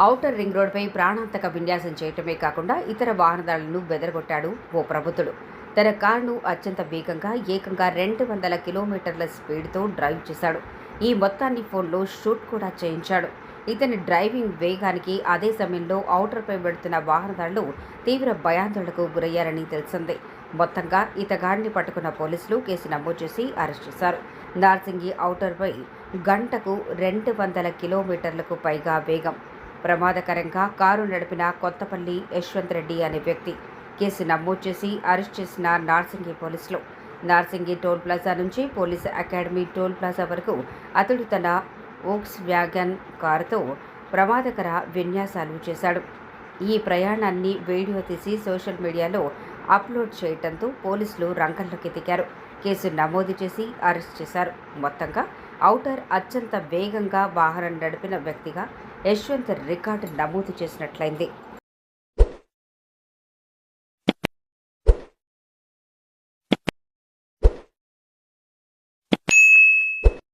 Outer ring రోడ్డుపై ప్రాణాంతక విన్యాసం చేయటమే కాకుండా ఇతర వాహనదారులను బెదరగొట్టాడు ఓ ప్రబుద్ధుడు. తన కారును అత్యంత వేగంగా ఏకంగా 200 కిలోమీటర్ల స్పీడ్తో డ్రైవ్ చేశాడు. ఈ మొత్తాన్ని ఫోన్లో షూట్ కూడా చేయించాడు. ఇతని డ్రైవింగ్ వేగానికి అదే సమయంలో ఔటర్పై వెడుతున్న వాహనదారులు తీవ్ర భయాందోళనకు గురయ్యారని తెలిసింది. మొత్తంగా ఇతగాడిని పట్టుకున్న పోలీసులు కేసు నమోదు చేసి అరెస్ట్ చేశారు. నార్సింగి ఔటర్పై గంటకు 200 కిలోమీటర్లకు పైగా వేగం. ప్రమాదకరంగా కారు నడిపిన కొత్తపల్లి యశ్వంత్ రెడ్డి అనే వ్యక్తి. కేసు నమోదు చేసి అరెస్ట్ చేసిన నార్సింగి పోలీసులు. నార్సింగి టోల్ ప్లాజా నుంచి పోలీస్ అకాడమీ టోల్ ప్లాజా వరకు అతడు తన వోక్స్ వ్యాగన్ కారుతో ప్రమాదకర విన్యాసాలు చేశాడు. ఈ ప్రయాణాన్ని వీడియో తీసి సోషల్ మీడియాలో అప్లోడ్ చేయడంతో పోలీసులు రంగంలోకి దిగారు. కేసు నమోదు చేసి అరెస్ట్ చేశారు. మొత్తంగా ఔటర్ అత్యంత వేగంగా వాహనం నడిపిన వ్యక్తిగా యశ్వంత్ రికార్డు నమోదు చేసినట్లయింది.